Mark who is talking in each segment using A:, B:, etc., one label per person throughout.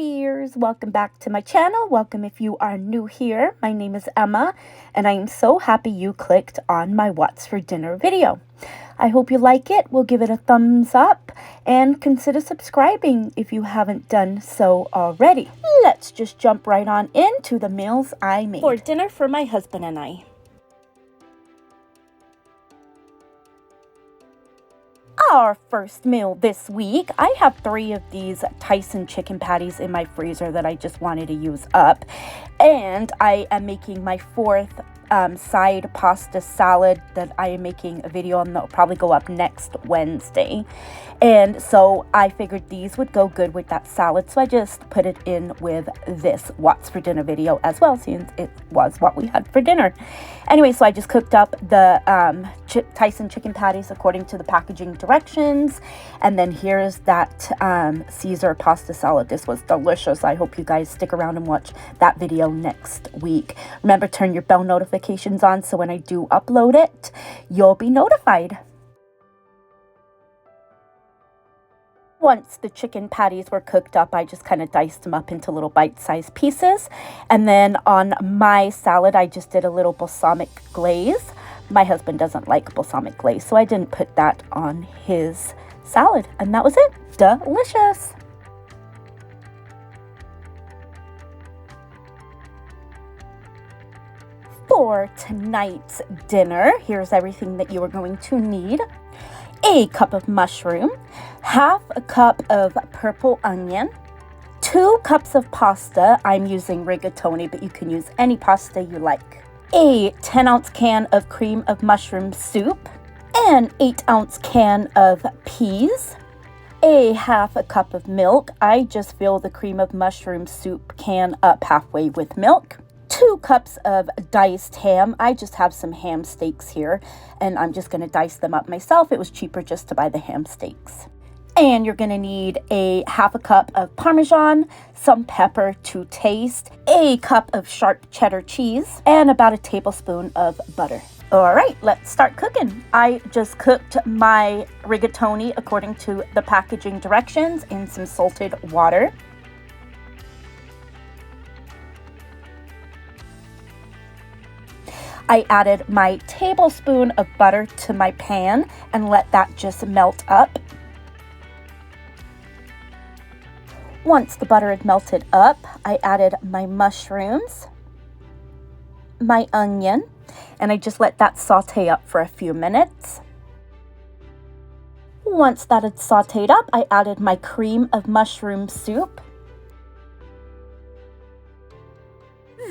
A: dears, welcome back to my channel. Welcome if you are new here. My name is Emma and I am so happy you clicked on my What's for Dinner video. I hope you like it. We'll give it a thumbs up and consider subscribing if you haven't done so already. Let's just jump right on into the meals I made for dinner for my husband and I. Our first meal this week, I have 3 of these Tyson chicken patties in my freezer that I just wanted to use up. And I am making my 4th side pasta salad that I am making a video on that will probably go up next Wednesday. And so I figured these would go good with that salad, so I just put it in with this What's for Dinner video as well, since it was what we had for dinner. Anyway, so I just cooked up the Tyson chicken patties according to the packaging directions, and then here's that Caesar pasta salad. This was delicious. I hope you guys stick around and watch that video next week. Remember, turn your bell notifications on so when I do upload it, you'll be notified. Once the chicken patties were cooked up, I just kind of diced them up into little bite-sized pieces. And then on my salad, I just did a little balsamic glaze. My husband doesn't like balsamic glaze, so I didn't put that on his salad. And that was it. Delicious. For tonight's dinner, here's everything that you are going to need. A cup of mushroom, half a cup of purple onion, 2 cups of pasta. I'm using rigatoni, but you can use any pasta you like. A 10-ounce can of cream of mushroom soup, an 8-ounce can of peas, a half a cup of milk. I just fill the cream of mushroom soup can up halfway with milk. 2 cups of diced ham. I just have some ham steaks here and I'm just going to dice them up myself. It was cheaper just to buy the ham steaks. And you're going to need a half a cup of Parmesan, some pepper to taste, a cup of sharp cheddar cheese, and about a tablespoon of butter. All right, let's start cooking. I just cooked my rigatoni according to the packaging directions in some salted water. I added my tablespoon of butter to my pan and let that just melt up. Once the butter had melted up, I added my mushrooms, my onion, and I just let that saute up for a few minutes. Once that had sauteed up, I added my cream of mushroom soup.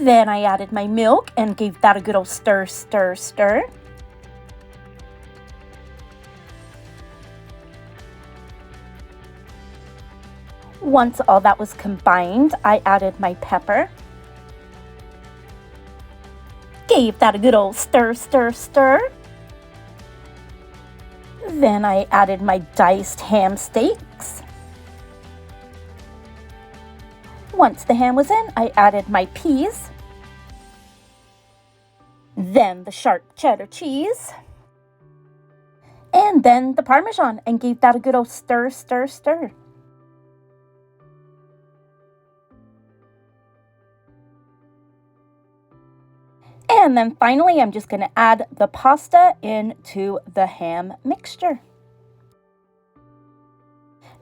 A: Then I added my milk and gave that a good old stir, stir, stir. Once all that was combined, I added my pepper. Gave that a good old stir, stir, stir. Then I added my diced ham steaks. Once the ham was in, I added my peas, then the sharp cheddar cheese, and then the Parmesan, and gave that a good old stir, stir, stir. And then finally, I'm just going to add the pasta into the ham mixture.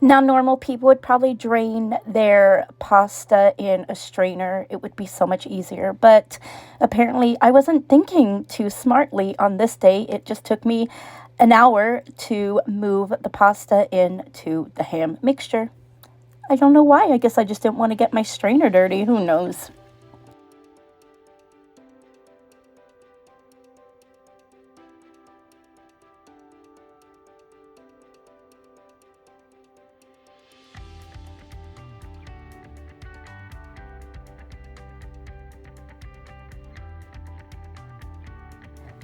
A: Now, normal people would probably drain their pasta in a strainer. It would be so much easier. But apparently, I wasn't thinking too smartly on this day. It just took me an hour to move the pasta into the ham mixture. I don't know why. I guess I just didn't want to get my strainer dirty. Who knows?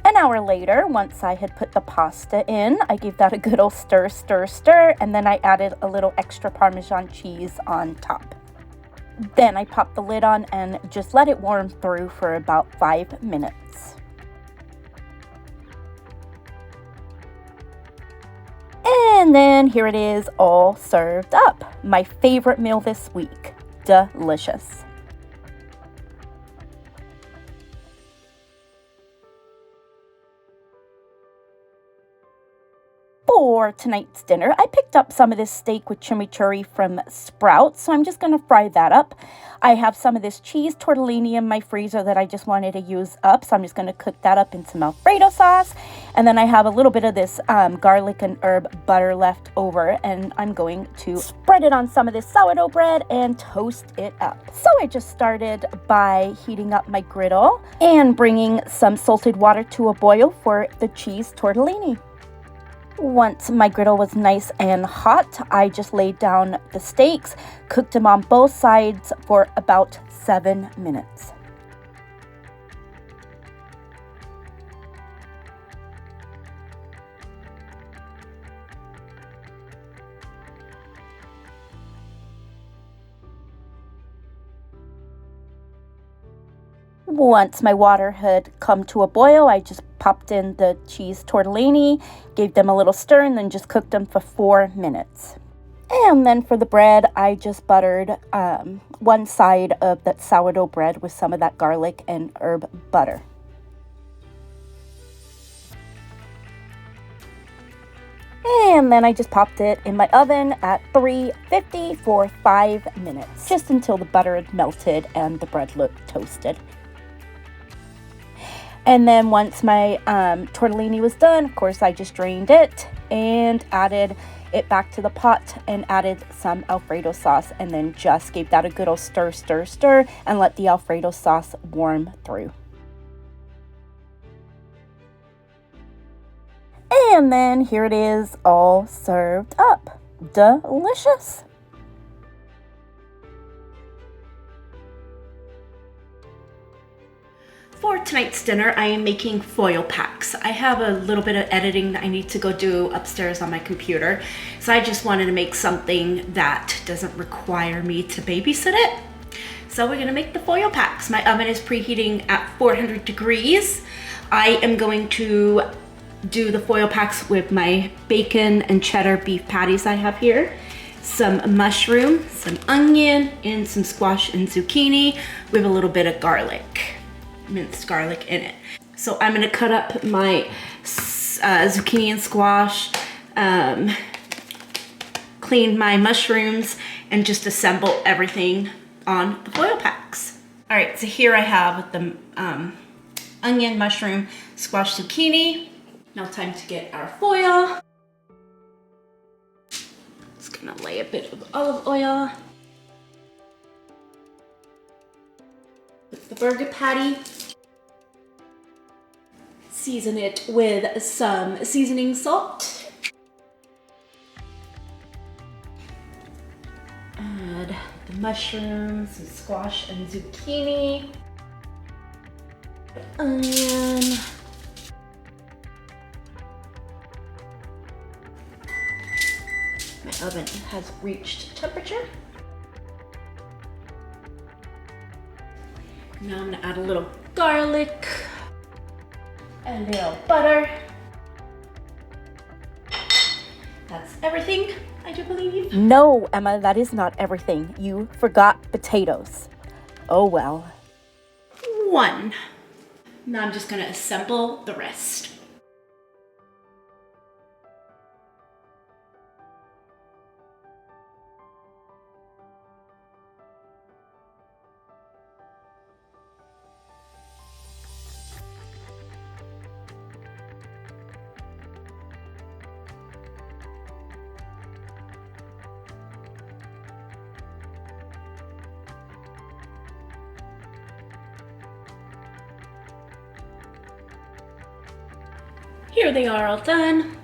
A: An hour later, once I had put the pasta in, I gave that a good old stir, stir, stir, and then I added a little extra Parmesan cheese on top. Then I popped the lid on and just let it warm through for about 5 minutes. And then here it is all served up. My favorite meal this week. delicious. For tonight's dinner, I picked up some of this steak with chimichurri from Sprouts, so I'm just going to fry that up. I have some of this cheese tortellini in my freezer that I just wanted to use up, so I'm just going to cook that up in some Alfredo sauce. And then I have a little bit of this garlic and herb butter left over, and I'm going to spread it on some of this sourdough bread and toast it up. So I just started by heating up my griddle and bringing some salted water to a boil for the cheese tortellini. Once my griddle was nice and hot, I just laid down the steaks, cooked them on both sides for about 7 minutes. Once my water had come to a boil, I just popped in the cheese tortellini, gave them a little stir, and then just cooked them for 4 minutes. And then for the bread, I just buttered one side of that sourdough bread with some of that garlic and herb butter. And then I just popped it in my oven at 350 for 5 minutes, just until the butter had melted and the bread looked toasted. And then once my tortellini was done, of course, I just drained it and added it back to the pot and added some Alfredo sauce, and then just gave that a good old stir, stir, stir, and let the Alfredo sauce warm through. And then here it is, all served up. Delicious. For tonight's dinner, I am making foil packs. I have a little bit of editing that I need to go do upstairs on my computer, so I just wanted to make something that doesn't require me to babysit it. So we're gonna make the foil packs. My oven is preheating at 400 degrees. I am going to do the foil packs with my bacon and cheddar beef patties I have here, some mushroom, some onion, and some squash and zucchini with a little bit of garlic, minced garlic in it. So I'm gonna cut up my zucchini and squash, clean my mushrooms, and just assemble everything on the foil packs. All right, so here I have the onion, mushroom, squash, zucchini. Now time to get our foil. Just gonna lay a bit of olive oil with the burger patty. Season it with some seasoning salt. Add the mushrooms, some squash and zucchini, onion. My oven has reached temperature. Now I'm gonna add a little garlic, a little butter. That's everything, I do believe. No, Emma, that is not everything. You forgot potatoes. Oh well. 1. Now I'm just gonna assemble the rest. Here they are all done.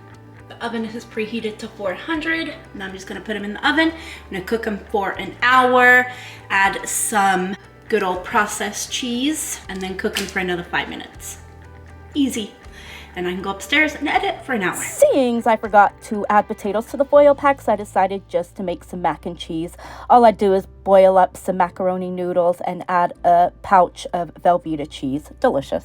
A: The oven is preheated to 400. Now I'm just gonna put them in the oven. I'm gonna cook them for an hour, add some good old processed cheese, and then cook them for another 5 minutes. Easy. And I can go upstairs and edit for an hour. Seeing I forgot to add potatoes to the foil packs, I decided just to make some mac and cheese. All I do is boil up some macaroni noodles and add a pouch of Velveeta cheese. Delicious.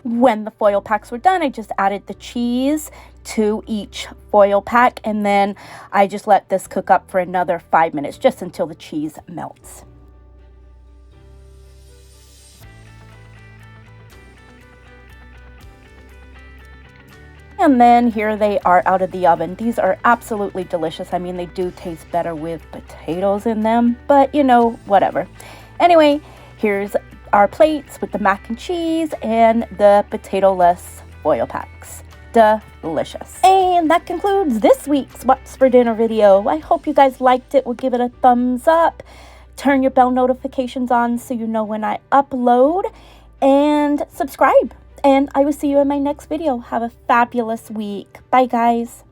A: When the foil packs were done, I just added the cheese to each foil pack, and then I just let this cook up for another 5 minutes, just until the cheese melts. And then here they are out of the oven. These are absolutely delicious. I mean, they do taste better with potatoes in them, but you know, whatever. Anyway, here's our plates with the mac and cheese and the potato-less foil packs. Delicious. And that concludes this week's What's for Dinner video. I hope you guys liked it. We'll give it a thumbs up. Turn your bell notifications on so you know when I upload, and subscribe. And I will see you in my next video. Have a fabulous week. Bye, guys.